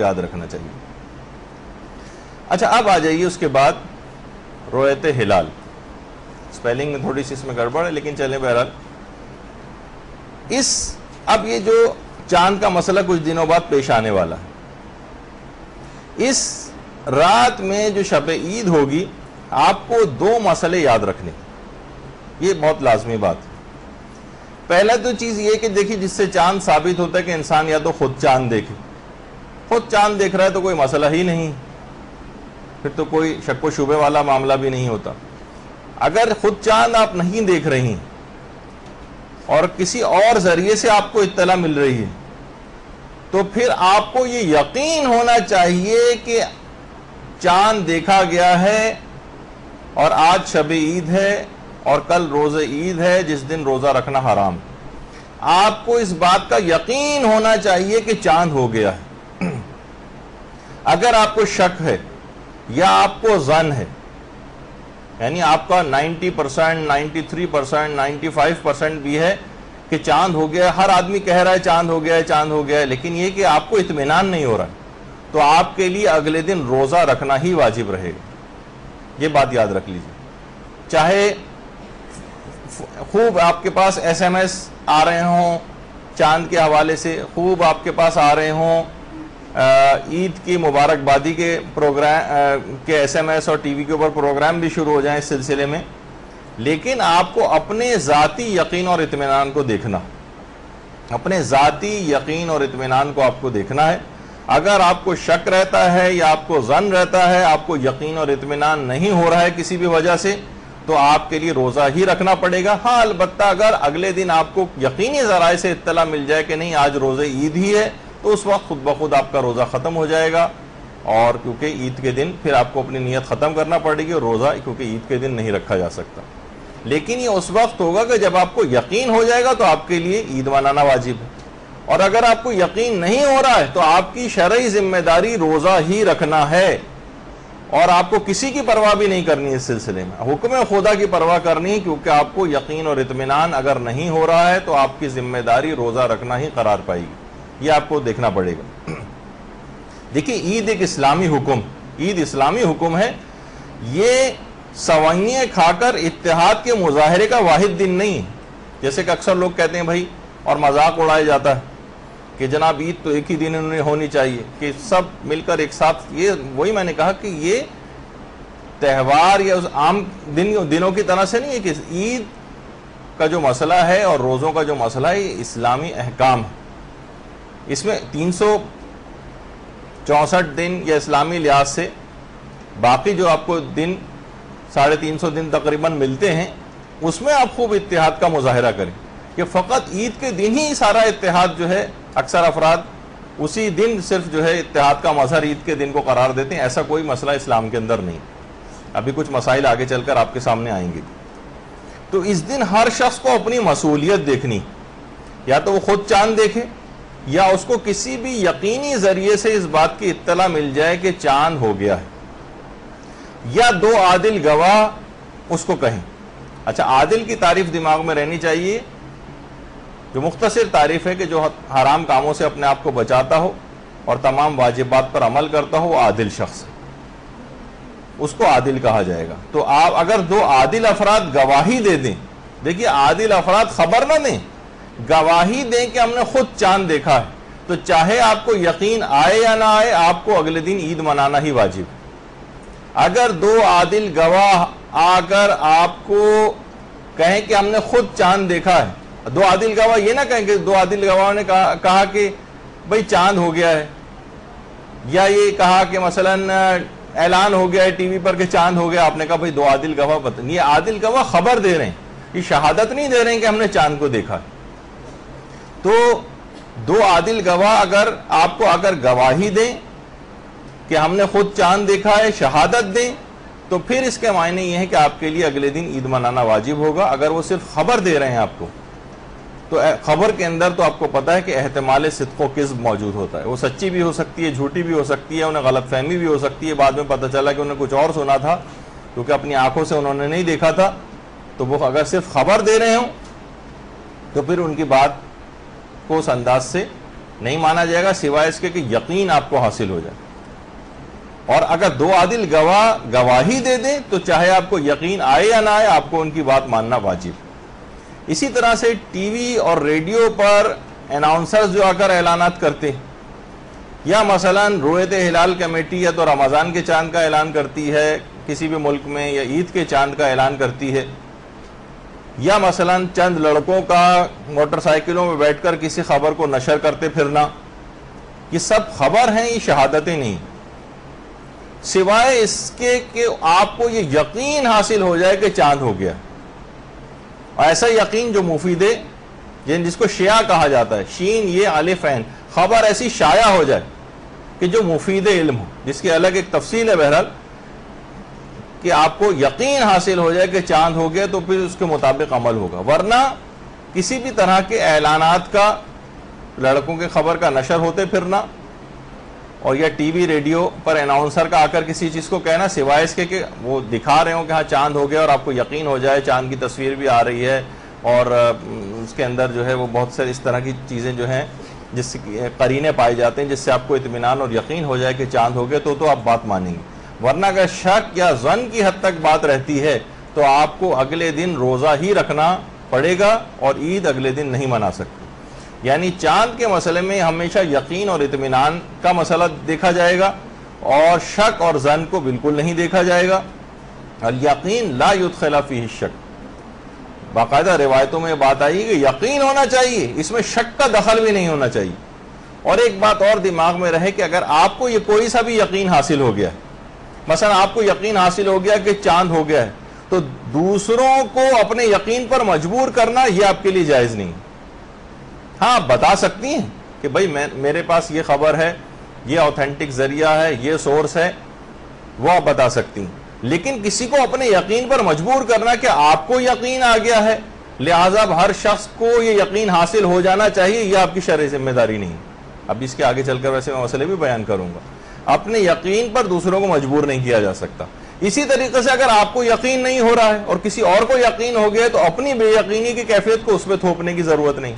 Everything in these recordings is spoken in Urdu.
یاد رکھنا چاہیے. اچھا اب آ جائیے اس کے بعد رؤیت ہلال. سپیلنگ میں تھوڑی سی اس میں گڑبڑ ہے لیکن چلیں بہرحال. اب یہ جو چاند کا مسئلہ کچھ دنوں بعد پیش آنے والا ہے. اس رات میں جو شب عید ہوگی آپ کو دو مسئلے یاد رکھنے, یہ بہت لازمی بات ہے. پہلا تو چیز یہ کہ دیکھیے جس سے چاند ثابت ہوتا ہے کہ انسان یا تو خود چاند دیکھے. خود چاند دیکھ رہا ہے تو کوئی مسئلہ ہی نہیں, پھر تو کوئی شک و شبہ والا معاملہ بھی نہیں ہوتا. اگر خود چاند آپ نہیں دیکھ رہی اور کسی اور ذریعے سے آپ کو اطلاع مل رہی ہے تو پھر آپ کو یہ یقین ہونا چاہیے کہ چاند دیکھا گیا ہے اور آج شب عید ہے اور کل روزہ عید ہے جس دن روزہ رکھنا حرام. آپ کو اس بات کا یقین ہونا چاہیے کہ چاند ہو گیا ہے. اگر آپ کو شک ہے یا آپ کو ظن ہے, یعنی آپ کا 90%, 93%, 95% بھی ہے کہ چاند ہو گیا ہے, ہر آدمی کہہ رہا ہے چاند ہو گیا ہے, چاند ہو گیا ہے, لیکن یہ کہ آپ کو اطمینان نہیں ہو رہا ہے, تو آپ کے لیے اگلے دن روزہ رکھنا ہی واجب رہے گا. یہ بات یاد رکھ لیجیے. چاہے خوب آپ کے پاس ایس ایم ایس آ رہے ہوں چاند کے حوالے سے, خوب آپ کے پاس آ رہے ہوں عید کی مبارکبادی کے پروگرام کے ایس ایم ایس اور ٹی وی کے اوپر پروگرام بھی شروع ہو جائیں اس سلسلے میں, لیکن آپ کو اپنے ذاتی یقین اور اطمینان کو دیکھنا, اپنے ذاتی یقین اور اطمینان کو آپ کو دیکھنا ہے. اگر آپ کو شک رہتا ہے یا آپ کو ظن رہتا ہے, آپ کو یقین اور اطمینان نہیں ہو رہا ہے کسی بھی وجہ سے, تو آپ کے لیے روزہ ہی رکھنا پڑے گا. ہاں البتہ اگر اگلے دن آپ کو یقینی ذرائع سے اطلاع مل جائے کہ نہیں آج روزہ عید ہی ہے, تو اس وقت خود بخود آپ کا روزہ ختم ہو جائے گا, اور کیونکہ عید کے دن پھر آپ کو اپنی نیت ختم کرنا پڑے گی, اور روزہ کیونکہ عید کے دن نہیں رکھا جا سکتا. لیکن یہ اس وقت ہوگا کہ جب آپ کو یقین ہو جائے گا تو آپ کے لیے عید منانا واجب ہے. اور اگر آپ کو یقین نہیں ہو رہا ہے تو آپ کی شرعی ذمہ داری روزہ ہی رکھنا ہے, اور آپ کو کسی کی پرواہ بھی نہیں کرنی اس سلسلے میں, حکم خدا کی پرواہ کرنی, کیونکہ آپ کو یقین اور اطمینان اگر نہیں ہو رہا ہے تو آپ کی ذمہ داری روزہ رکھنا ہی قرار پائے گی. یہ آپ کو دیکھنا پڑے گا. دیکھیں عید ایک اسلامی حکم, عید اسلامی حکم ہے. یہ سوئیاں کھا کر اتحاد کے مظاہرے کا واحد دن نہیں ہے, جیسے کہ اکثر لوگ کہتے ہیں بھائی, اور مذاق اڑایا جاتا ہے کہ جناب عید تو ایک ہی دن انہیں ہونی چاہیے کہ سب مل کر ایک ساتھ. یہ وہی میں نے کہا کہ یہ تہوار یا اس عام دنوں کی طرح سے نہیں ہے کہ عید کا جو مسئلہ ہے اور روزوں کا جو مسئلہ ہے یہ اسلامی احکام ہے. اس میں 364 دن یا اسلامی لحاظ سے باقی جو آپ کو دن 350 دن تقریباً ملتے ہیں, اس میں آپ خوب اتحاد کا مظاہرہ کریں. کہ فقط عید کے دن ہی سارا اتحاد جو ہے, اکثر افراد اسی دن صرف جو ہے اتحاد کا مظہر عید کے دن کو قرار دیتے ہیں. ایسا کوئی مسئلہ اسلام کے اندر نہیں. ابھی کچھ مسائل آگے چل کر آپ کے سامنے آئیں گے. تو اس دن ہر شخص کو اپنی مسئولیت دیکھنی, یا تو وہ خود چاند دیکھے یا اس کو کسی بھی یقینی ذریعے سے اس بات کی اطلاع مل جائے کہ چاند ہو گیا ہے, یا دو عادل گواہ اس کو کہیں. اچھا عادل کی تعریف دماغ میں رہنی چاہیے, جو مختصر تعریف ہے کہ جو حرام کاموں سے اپنے آپ کو بچاتا ہو اور تمام واجبات پر عمل کرتا ہو, وہ عادل شخص ہے, اس کو عادل کہا جائے گا. تو آپ اگر دو عادل افراد گواہی دے دیں, دیکھیے عادل افراد خبر نہ دیں, گواہی دیں کہ ہم نے خود چاند دیکھا ہے, تو چاہے آپ کو یقین آئے یا نہ آئے آپ کو اگلے دن عید منانا ہی واجب ہے. اگر دو عادل گواہ آ کر آپ کو کہیں کہ ہم نے خود چاند دیکھا ہے, دو عادل گواہ یہ نہ کہیں کہ دو عادل گواہوں نے کہا کہ بھئی چاند ہو گیا ہے, یا یہ کہا کہ مثلا اعلان ہو گیا ہے ٹی وی پر کہ چاند ہو گیا, آپ نے کہا بھئی دو عادل گواہ بتائیں. یہ عادل گواہ خبر دے رہے ہیں, یہ شہادت نہیں دے رہے ہیں کہ ہم نے چاند کو دیکھا ہے. تو دو عادل گواہ اگر آپ کو اگر گواہی دیں کہ ہم نے خود چاند دیکھا ہے, شہادت دیں, تو پھر اس کے معنی یہ ہے کہ آپ کے لیے اگلے دن عید منانا واجب ہوگا. اگر وہ صرف خبر دے رہے ہیں آپ کو, تو خبر کے اندر تو آپ کو پتہ ہے کہ احتمال صدق و کذب موجود ہوتا ہے. وہ سچی بھی ہو سکتی ہے, جھوٹی بھی ہو سکتی ہے, انہیں غلط فہمی بھی ہو سکتی ہے, بعد میں پتہ چلا کہ انہیں کچھ اور سنا تھا کیونکہ اپنی آنکھوں سے انہوں نے نہیں دیکھا تھا. تو وہ اگر صرف خبر دے رہے ہوں تو پھر ان کی بات کو اس انداز سے نہیں مانا جائے گا سوائے اس کے کہ یقین آپ کو حاصل ہو جائے. اور اگر دو عادل گواہ گواہی دے دیں تو چاہے آپ کو یقین آئے یا نہ آئے آپ کو ان کی بات ماننا واجب. اسی طرح سے ٹی وی اور ریڈیو پر اناؤنسرز جو آ کر اعلانات کرتے ہیں, یا مثلا رؤیت ہلال کمیٹی یا تو رمضان کے چاند کا اعلان کرتی ہے کسی بھی ملک میں, یا عید کے چاند کا اعلان کرتی ہے, یا مثلا چند لڑکوں کا موٹر سائیکلوں میں بیٹھ کر کسی خبر کو نشر کرتے پھرنا, یہ سب خبر ہیں, یہ شہادتیں نہیں, سوائے اس کے کہ آپ کو یہ یقین حاصل ہو جائے کہ چاند ہو گیا. ایسا یقین جو مفید ہے, جس کو شیعہ کہا جاتا ہے, شین یہ الف عین, خبر ایسی شائع ہو جائے کہ جو مفید علم ہو, جس کی الگ ایک تفصیل ہے بہرحال, کہ آپ کو یقین حاصل ہو جائے کہ چاند ہو گیا تو پھر اس کے مطابق عمل ہوگا. ورنہ کسی بھی طرح کے اعلانات کا, لڑکوں کے خبر کا نشر ہوتے پھرنا, اور یا ٹی وی ریڈیو پر اناؤنسر کا آ کر کسی چیز کو کہنا سوائے اس کے کہ وہ دکھا رہے ہوں کہ ہاں چاند ہو گیا اور آپ کو یقین ہو جائے, چاند کی تصویر بھی آ رہی ہے اور اس کے اندر جو ہے وہ بہت ساری اس طرح کی چیزیں جو ہیں جس سے قرینے پائے جاتے ہیں جس سے آپ کو اطمینان اور یقین ہو جائے کہ چاند ہو گیا تو آپ بات مانیں گے. ورنہ اگر شک یا ظن کی حد تک بات رہتی ہے تو آپ کو اگلے دن روزہ ہی رکھنا پڑے گا اور عید اگلے دن نہیں منا سکتے. یعنی چاند کے مسئلے میں ہمیشہ یقین اور اطمینان کا مسئلہ دیکھا جائے گا اور شک اور ظن کو بالکل نہیں دیکھا جائے گا. الیقین لا یدخل فیہ الشک, باقاعدہ روایتوں میں بات آئی کہ یقین ہونا چاہیے, اس میں شک کا دخل بھی نہیں ہونا چاہیے. اور ایک بات اور دماغ میں رہے کہ اگر آپ کو یہ کوئی سا بھی یقین حاصل ہو گیا, مثلا آپ کو یقین حاصل ہو گیا کہ چاند ہو گیا ہے, تو دوسروں کو اپنے یقین پر مجبور کرنا یہ آپ کے لیے جائز نہیں. ہاں آپ بتا سکتی ہیں کہ بھائی میرے پاس یہ خبر ہے, یہ اوتھینٹک ذریعہ ہے, یہ سورس ہے, وہ آپ بتا سکتی ہیں. لیکن کسی کو اپنے یقین پر مجبور کرنا کہ آپ کو یقین آ گیا ہے لہٰذا اب ہر شخص کو یہ یقین حاصل ہو جانا چاہیے, یہ آپ کی شرعی ذمہ داری نہیں. اب اس کے آگے چل کر ویسے میں مسئلے بھی بیان کروں گا. اپنے یقین پر دوسروں کو مجبور نہیں کیا جا سکتا. اسی طریقے سے اگر آپ کو یقین نہیں ہو رہا ہے اور کسی اور کو یقین ہو گیا تو اپنی بے یقینی کی کیفیت کو اس پہ تھوپنے کی ضرورت نہیں.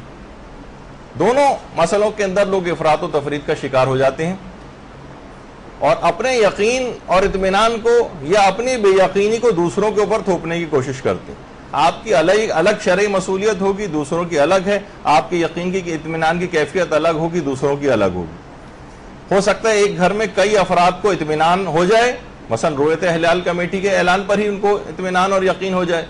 دونوں مسئلوں کے اندر لوگ افراط و تفرید کا شکار ہو جاتے ہیں اور اپنے یقین اور اطمینان کو یا اپنی بے یقینی کو دوسروں کے اوپر تھوپنے کی کوشش کرتے ہیں. آپ کی الگ شرعی مسئولیت ہوگی, دوسروں کی الگ ہے. آپ کی یقین کی اطمینان کی کیفیت الگ ہوگی, دوسروں کی الگ ہوگی. ہو سکتا ہے ایک گھر میں کئی افراد کو اطمینان ہو جائے, مثلا رؤیت ہلال کمیٹی کے اعلان پر ہی ان کو اطمینان اور یقین ہو جائے,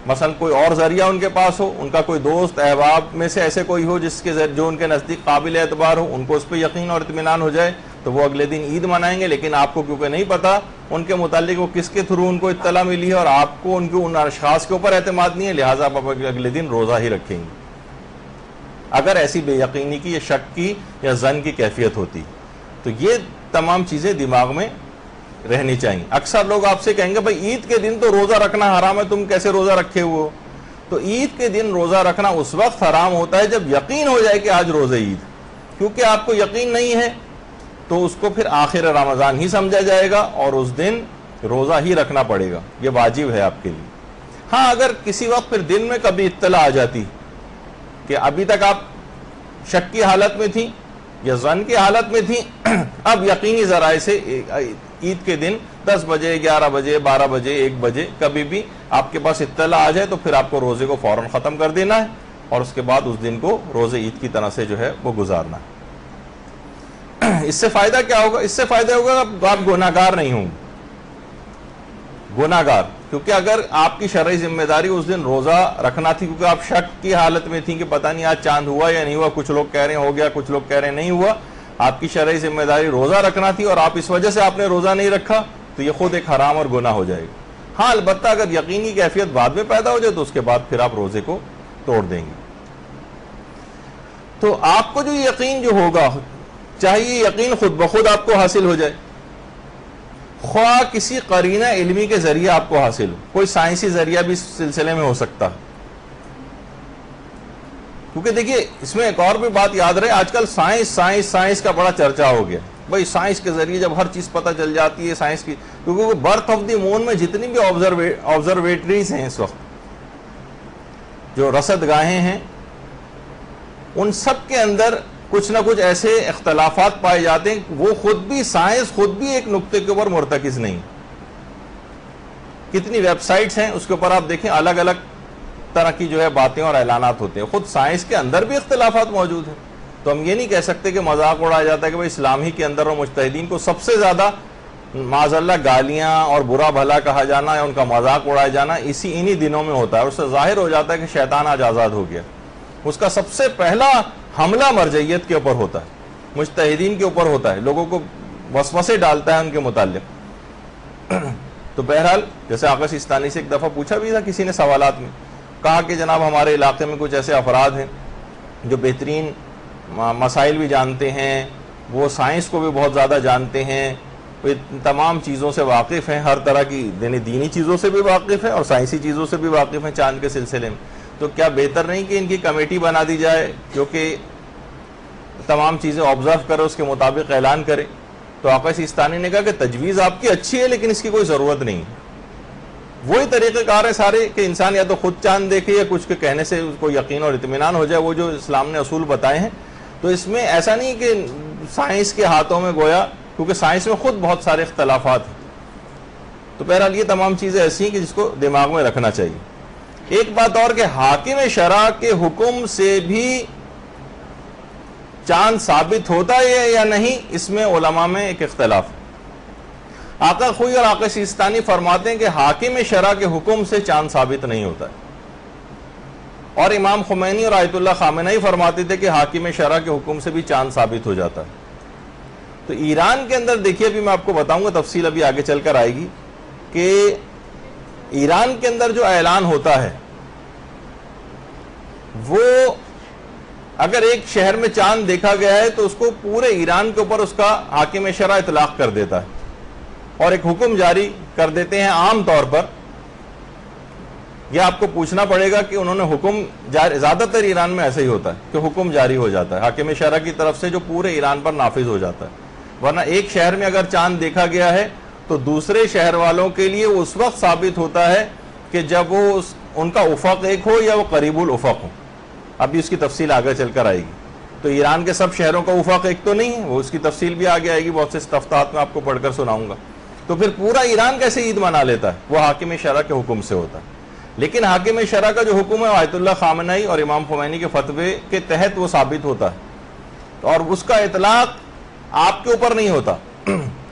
مثلا کوئی اور ذریعہ ان کے پاس ہو, ان کا کوئی دوست احباب میں سے ایسے کوئی ہو جو ان کے نزدیک قابل اعتبار ہو, ان کو اس پہ یقین اور اطمینان ہو جائے تو وہ اگلے دن عید منائیں گے. لیکن آپ کو کیونکہ نہیں پتا ان کے متعلق وہ کس کے تھرو ان کو اطلاع ملی ہے اور آپ کو ان اشخاص کے اوپر اعتماد نہیں ہے, لہٰذا آپ اگلے دن روزہ ہی رکھیں گے اگر ایسی بے یقینی کی یا شک کی یا ظن کی کیفیت ہوتی. تو یہ تمام چیزیں دماغ میں رہنی چاہیے. اکثر لوگ آپ سے کہیں گے بھائی عید کے دن تو روزہ رکھنا حرام ہے, تم کیسے روزہ رکھے ہوئے ہو؟ تو عید کے دن روزہ رکھنا اس وقت حرام ہوتا ہے جب یقین ہو جائے کہ آج روزہ عید. کیونکہ آپ کو یقین نہیں ہے تو اس کو پھر آخر رمضان ہی سمجھا جائے گا اور اس دن روزہ ہی رکھنا پڑے گا, یہ واجب ہے آپ کے لیے. ہاں اگر کسی وقت پھر دن میں کبھی اطلاع آ جاتی کہ ابھی تک آپ شک کی حالت میں تھیں یا ظن کی حالت میں تھیں, اب یقینی ذرائع سے عید کے دن 10 بجے 11 بجے 12 بجے 1 بجے کبھی بھی آپ کے پاس اطلاع آ جائے تو پھر آپ کو روزے کو فوراً ختم کر دینا ہے اور اس کے بعد اس دن کو روزے عید کی طرح سے جو ہے وہ گزارنا ہے. اس سے فائدہ کیا ہوگا؟ اس سے فائدہ ہوگا آپ گناہگار نہیں ہوں گے, گناہگار. کیونکہ اگر آپ کی شرعی ذمہ داری اس دن روزہ رکھنا تھی کیونکہ آپ شک کی حالت میں تھی کہ پتہ نہیں آج چاند ہوا یا نہیں ہوا, کچھ لوگ کہہ رہے ہیں ہو گیا, کچھ لوگ کہہ رہے ہیں نہیں ہوا, آپ کی شرعی ذمہ داری روزہ رکھنا تھی اور آپ اس وجہ سے آپ نے روزہ نہیں رکھا تو یہ خود ایک حرام اور گناہ ہو جائے گا. ہاں البتہ اگر یقینی کیفیت بعد میں پیدا ہو جائے تو اس کے بعد پھر آپ روزے کو توڑ دیں گے. تو آپ کو جو یقین جو ہوگا چاہے یہ یقین خود بخود آپ کو حاصل ہو جائے, خواہ کسی قرینہ علمی کے ذریعے آپ کو حاصل ہو, کوئی سائنسی ذریعہ بھی اس سلسلے میں ہو سکتا. کیونکہ دیکھیے اس میں ایک اور بھی بات یاد رہے, آج کل سائنس کا بڑا چرچا ہو گیا. بھائی سائنس کے ذریعے جب ہر چیز پتہ چل جاتی ہے سائنس کی, کیونکہ برتھ آف دی مون میں جتنی بھی آبزرویٹریز ہیں اس وقت, جو رصد گاہیں ہیں, ان سب کے اندر کچھ نہ کچھ ایسے اختلافات پائے جاتے ہیں، وہ خود بھی سائنس خود بھی ایک نقطے کے اوپر مرتکز نہیں. کتنی ویب سائٹس ہیں اس کے اوپر آپ دیکھیں الگ الگ طرح کی جو ہے باتیں اور اعلانات ہوتے ہیں. خود سائنس کے اندر بھی اختلافات موجود ہیں. تو ہم یہ نہیں کہہ سکتے کہ مذاق اڑایا جاتا ہے کہ بھئی اسلام ہی کے اندر اور مجتہدین کو سب سے زیادہ معاذ اللہ گالیاں اور برا بھلا کہا جانا یا ان کا مذاق اڑایا جانا انہی دنوں میں ہوتا ہے. اس سے ظاہر ہو جاتا ہے کہ شیطان آج آزاد ہو گیا. اس کا سب سے پہلا حملہ مرجعیت کے اوپر ہوتا ہے، مجتہدین کے اوپر ہوتا ہے، لوگوں کو وسوسے ڈالتا ہے ان کے متعلق. تو بہرحال جیسے آقا سیستانی سے ایک دفعہ پوچھا بھی تھا کسی نے سوالات میں، کہا کہ جناب ہمارے علاقے میں کچھ ایسے افراد ہیں جو بہترین مسائل بھی جانتے ہیں، وہ سائنس کو بھی بہت زیادہ جانتے ہیں، وہ تمام چیزوں سے واقف ہیں، ہر طرح کی دینی چیزوں سے بھی واقف ہیں اور سائنسی چیزوں سے بھی واقف ہیں چاند کے سلسلے میں. تو کیا بہتر نہیں کہ ان کی کمیٹی بنا دی جائے جو کہ تمام چیزیں آبزرو کرے، اس کے مطابق اعلان کرے؟ تو آقا سیستانی نے کہا کہ تجویز آپ کی اچھی ہے لیکن اس کی کوئی ضرورت نہیں. وہی طریقہ کار ہے سارے کہ انسان یا تو خود چاند دیکھے یا کچھ کے کہنے سے اس کو یقین اور اطمینان ہو جائے، وہ جو اسلام نے اصول بتائے ہیں. تو اس میں ایسا نہیں کہ سائنس کے ہاتھوں میں گویا، کیونکہ سائنس میں خود بہت سارے اختلافات ہیں. تو بہرحال یہ تمام چیزیں ایسی ہیں کہ جس کو دماغ میں رکھنا چاہیے. ایک بات اور کہ حاکم شرع کے حکم سے بھی چاند ثابت ہوتا ہے یا نہیں، اس میں علماء میں ایک اختلاف ہے. آقا خوئی اور آقا سیستانی فرماتے ہیں کہ حاکم شرع کے حکم سے چاند ثابت نہیں ہوتا ہے، اور امام خمینی اور آیت اللہ خامنئی فرماتے تھے کہ حاکم شرع کے حکم سے بھی چاند ثابت ہو جاتا ہے. تو ایران کے اندر دیکھیے، ابھی میں آپ کو بتاؤں گا، تفصیل ابھی آگے چل کر آئے گی، کہ ایران کے اندر جو اعلان ہوتا ہے وہ اگر ایک شہر میں چاند دیکھا گیا ہے تو اس کو پورے ایران کے اوپر اس کا حاکم شرع اطلاق کر دیتا ہے اور ایک حکم جاری کر دیتے ہیں. عام طور پر یہ آپ کو پوچھنا پڑے گا کہ انہوں نے حکم جاری، زیادہ تر ایران میں ایسا ہی ہوتا ہے کہ حکم جاری ہو جاتا ہے حاکم شرع کی طرف سے جو پورے ایران پر نافذ ہو جاتا ہے. ورنہ ایک شہر میں اگر چاند دیکھا گیا ہے تو دوسرے شہر والوں کے لیے وہ اس وقت ثابت ہوتا ہے کہ جب وہ ان کا افق ایک ہو یا وہ قریب الافق ہو. ابھی اس کی تفصیل آگے چل کر آئے گی. تو ایران کے سب شہروں کا افق ایک تو نہیں ہے، وہ اس کی تفصیل بھی آگے آئے گی، بہت سے استفتاحات میں آپ کو پڑھ کر سناؤں گا. تو پھر پورا ایران کیسے عید منا لیتا ہے؟ وہ حاکم شرع کے حکم سے ہوتا ہے. لیکن حاکم شرع کا جو حکم ہے آیت اللہ خامنئی اور امام خمینی کے فتوے کے تحت وہ ثابت ہوتا ہے، اور اس کا اطلاق آپ کے اوپر نہیں ہوتا.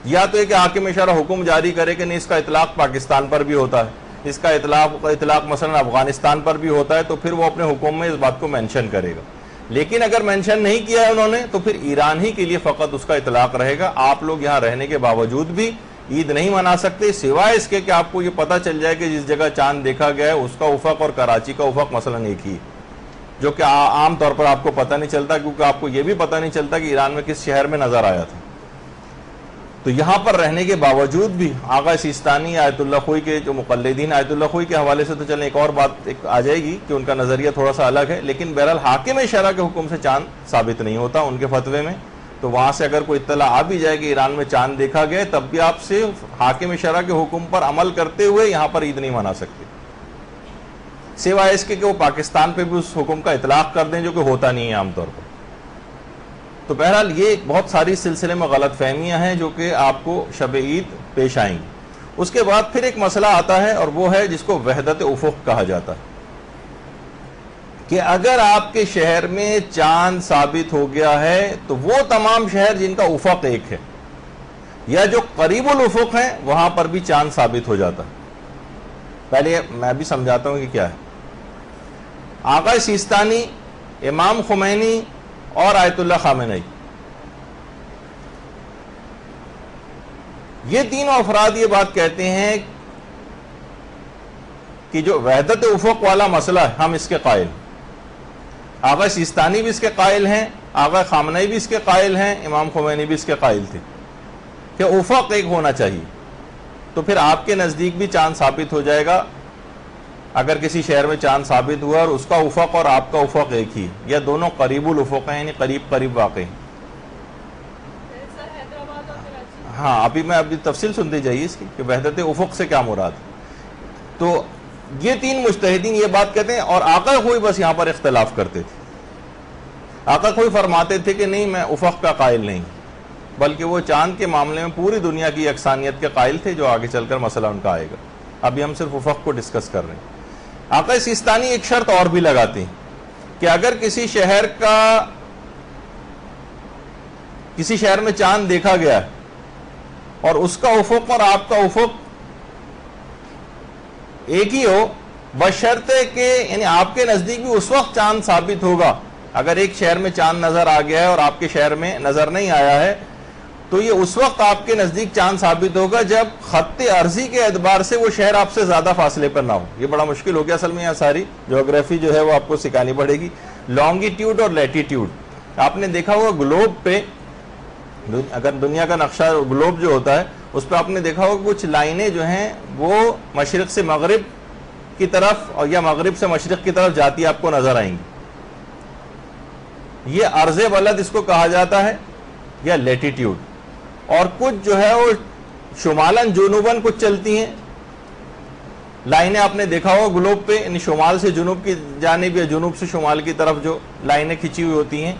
یا تو یہ کہ حاکم شرع حکم جاری کرے کہ نہیں، اس کا اطلاق پاکستان پر بھی ہوتا ہے، اس کا اطلاق مثلا افغانستان پر بھی ہوتا ہے، تو پھر وہ اپنے حکم میں اس بات کو مینشن کرے گا. لیکن اگر مینشن نہیں کیا ہے انہوں نے تو پھر ایران ہی کے لیے فقط اس کا اطلاق رہے گا. آپ لوگ یہاں رہنے کے باوجود بھی عید نہیں منا سکتے، سوائے اس کے کہ آپ کو یہ پتہ چل جائے کہ جس جگہ چاند دیکھا گیا ہے اس کا افق اور کراچی کا افق مثلا ایک ہی، جو کہ عام طور پر آپ کو پتہ نہیں چلتا، کیونکہ آپ کو یہ بھی پتہ نہیں چلتا کہ ایران میں کس شہر میں نظر آیا تھا. تو یہاں پر رہنے کے باوجود بھی آقا سیستانی آیت اللہ خوئی کے جو مقلدین، آیت اللہ خوئی کے حوالے سے تو چلیں ایک اور بات آ جائے گی کہ ان کا نظریہ تھوڑا سا الگ ہے، لیکن بہرحال حاکم شرع کے حکم سے چاند ثابت نہیں ہوتا ان کے فتوے میں. تو وہاں سے اگر کوئی اطلاع آ بھی جائے کہ ایران میں چاند دیکھا گیا تب بھی آپ صرف حاکم شرع کے حکم پر عمل کرتے ہوئے یہاں پر عید نہیں منا سکتے، سوائے اس کے کہ وہ پاکستان پہ بھی اس حکم کا اطلاق کر دیں، جو کہ ہوتا نہیں ہے عام طور پر. تو بہرحال یہ بہت ساری سلسلے میں غلط فہمیاں ہیں جو کہ آپ کو شب عید پیش آئیں گی. اس کے بعد پھر ایک مسئلہ آتا ہے اور وہ ہے جس کو وحدت افق کہا جاتا ہے، کہ اگر آپ کے شہر میں چاند ثابت ہو گیا ہے تو وہ تمام شہر جن کا افق ایک ہے یا جو قریب الافق ہیں وہاں پر بھی چاند ثابت ہو جاتا ہے. پہلے میں بھی سمجھاتا ہوں کہ کیا ہے. آقا سیستانی، امام خمینی اور آیت اللہ خامنئی، یہ تینوں افراد یہ بات کہتے ہیں کہ جو وحدت افق والا مسئلہ ہے ہم اس کے قائل. آقا سیستانی بھی اس کے قائل ہیں، آقا خامنئی بھی اس کے قائل ہیں، امام خمینی بھی اس کے قائل تھے کہ افق ایک ہونا چاہیے. تو پھر آپ کے نزدیک بھی چاند ثابت ہو جائے گا اگر کسی شہر میں چاند ثابت ہوا اور اس کا افق اور آپ کا افق ایک ہی، یا دونوں قریب الافق ہیں، یعنی قریب قریب واقع ہیں. ہاں ابھی تفصیل سنتے جائیے اس کی کہ وحدت افق سے کیا مراد. تو یہ تین مجتہدین یہ بات کہتے ہیں، اور آقا خوئی بس یہاں پر اختلاف کرتے تھے. آقا کوئی فرماتے تھے کہ نہیں میں افق کا قائل نہیں، بلکہ وہ چاند کے معاملے میں پوری دنیا کی یکسانیت کے قائل تھے، جو آگے چل کر مسئلہ ان کا آئے گا. ابھی ہم صرف افق کو ڈسکس کر رہے ہیں. آقا سیستانی ایک شرط اور بھی لگاتے ہیں کہ اگر کسی شہر میں چاند دیکھا گیا ہے اور اس کا افق اور آپ کا افق ایک ہی ہو، بشرطے کہ یعنی آپ کے نزدیک بھی اس وقت چاند ثابت ہوگا. اگر ایک شہر میں چاند نظر آ گیا ہے اور آپ کے شہر میں نظر نہیں آیا ہے تو یہ اس وقت آپ کے نزدیک چاند ثابت ہوگا جب خط عرضی کے اعتبار سے وہ شہر آپ سے زیادہ فاصلے پر نہ ہو. یہ بڑا مشکل ہو گیا اصل میں، یہاں ساری جغرافی جو ہے وہ آپ کو سکھانی پڑے گی. لانگیٹیوڈ اور لیٹیٹیوڈ آپ نے دیکھا ہوگا گلوب پہ، اگر دنیا کا نقشہ گلوب جو ہوتا ہے اس پہ آپ نے دیکھا ہوگا کچھ لائنیں جو ہیں وہ مشرق سے مغرب کی طرف اور یا مغرب سے مشرق کی طرف جاتی آپ کو نظر آئیں گی. یہ عرض بلد اس کو کہا جاتا ہے یا لیٹیٹیوڈ. اور کچھ جو ہے وہ شمالن جنوبن کچھ چلتی ہیں لائنیں، آپ نے دیکھا ہوگا گلوب پہ، یعنی شمال سے جنوب کی جانب یا جنوب سے شمال کی طرف جو لائنیں کھینچی ہوئی ہوتی ہیں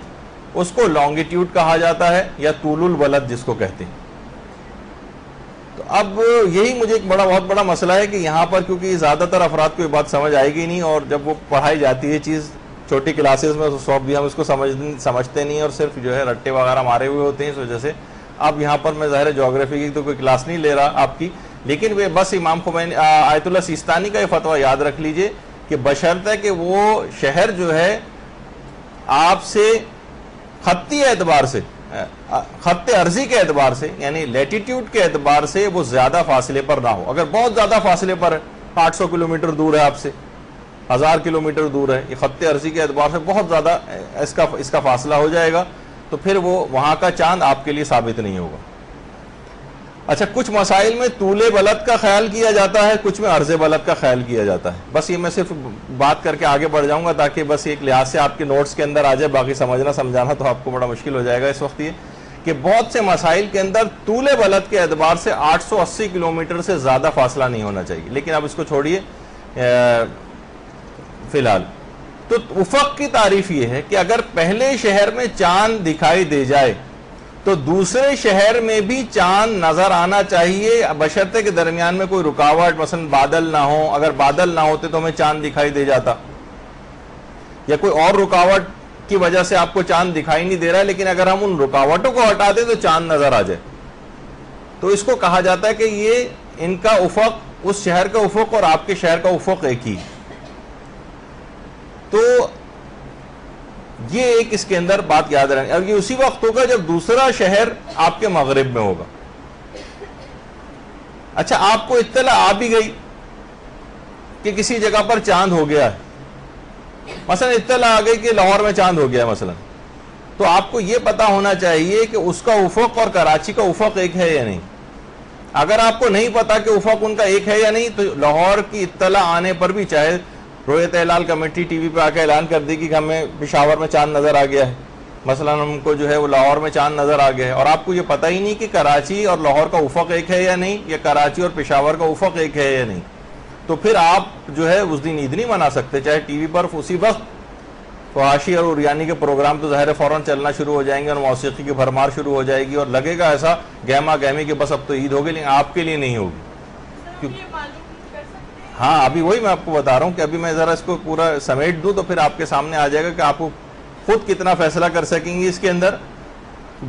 اس کو لانگیٹیوڈ کہا جاتا ہے یا طول البلد جس کو کہتے ہیں. تو اب یہی مجھے ایک بہت بڑا مسئلہ ہے کہ یہاں پر کیونکہ زیادہ تر افراد کو یہ بات سمجھ آئے گی نہیں، اور جب وہ پڑھائی جاتی ہے چیز چھوٹی کلاسز میں تو بھی ہم اس کو سمجھتے نہیں اور صرف جو ہے رٹے وغیرہ مارے ہوئے ہوتے ہیں. اس وجہ سے اب یہاں پر میں ظاہر جغرافی کی تو کوئی کلاس نہیں لے رہا آپ کی، لیکن بس امام خمینی آیت اللہ سیستانی کا یہ فتویٰ یاد رکھ لیجئے کہ بشرطے کہ وہ شہر جو ہے آپ سے خطی اعتبار سے، خط عرضی کے اعتبار سے یعنی لیٹیٹیوڈ کے اعتبار سے وہ زیادہ فاصلے پر نہ ہو. اگر بہت زیادہ فاصلے پر ہے، 800 کلومیٹر دور ہے آپ سے، 1000 کلومیٹر دور ہے، یہ خط عرضی کے اعتبار سے بہت زیادہ اس کا فاصلہ ہو جائے گا، تو پھر وہ وہاں کا چاند آپ کے لیے ثابت نہیں ہوگا. اچھا، کچھ مسائل میں طول بلد کا خیال کیا جاتا ہے، کچھ میں عرض بلد کا خیال کیا جاتا ہے. بس یہ میں صرف بات کر کے آگے بڑھ جاؤں گا تاکہ بس ایک لحاظ سے آپ کے نوٹس کے اندر آ جائے، باقی سمجھانا تو آپ کو بڑا مشکل ہو جائے گا اس وقت. یہ کہ بہت سے مسائل کے اندر طول بلد کے اعتبار سے 880 کلومیٹر سے زیادہ فاصلہ نہیں ہونا چاہیے، لیکن اب اس کو چھوڑیے فی الحال. تو افق کی تعریف یہ ہے کہ اگر پہلے شہر میں چاند دکھائی دے جائے تو دوسرے شہر میں بھی چاند نظر آنا چاہیے، بشرطے کے درمیان میں کوئی رکاوٹ، مثلا بادل نہ ہو. اگر بادل نہ ہوتے تو ہمیں چاند دکھائی دے جاتا، یا کوئی اور رکاوٹ کی وجہ سے آپ کو چاند دکھائی نہیں دے رہا ہے، لیکن اگر ہم ان رکاوٹوں کو ہٹا دیں تو چاند نظر آ جائے، تو اس کو کہا جاتا ہے کہ یہ ان کا افق، اس شہر کا افق اور آپ کے شہر کا افق ایک ہی. تو یہ ایک اس کے اندر بات یاد رہے. اب یہ اسی وقت ہوگا جب دوسرا شہر آپ کے مغرب میں ہوگا. اچھا، آپ کو اطلاع آ بھی گئی کہ کسی جگہ پر چاند ہو گیا ہے، مثلا اطلاع آ گئی کہ لاہور میں چاند ہو گیا مثلا، تو آپ کو یہ پتا ہونا چاہیے کہ اس کا افق اور کراچی کا افق ایک ہے یا نہیں. اگر آپ کو نہیں پتا کہ افق ان کا ایک ہے یا نہیں تو لاہور کی اطلاع آنے پر بھی، چاہے رویت ہلال کمیٹی ٹی وی پہ آ کے اعلان کر دی کہ ہمیں پشاور میں چاند نظر آ گیا ہے، مثلا ہم کو جو ہے وہ لاہور میں چاند نظر آ گیا ہے، اور آپ کو یہ پتہ ہی نہیں کہ کراچی اور لاہور کا افق ایک ہے یا نہیں، یا کراچی اور پشاور کا افق ایک ہے یا نہیں، تو پھر آپ جو ہے اس دن عید نہیں منا سکتے. چاہے ٹی وی پر اسی وقت فحاشی اور اریانی کے پروگرام تو ظاہر فوراً چلنا شروع ہو جائیں گے اور موسیقی کی بھرمار شروع ہو جائے گی اور لگے گا ایسا گہما گہمی کہ بس اب تو عید ہوگی، لیکن آپ کے لیے نہیں ہوگی. ہاں، ابھی وہی میں آپ کو بتا رہا ہوں کہ ابھی میں ذرا اس کو پورا سمیٹ دوں تو پھر آپ کے سامنے آ جائے گا کہ آپ کو خود کتنا فیصلہ کر سکیں گے اس کے اندر.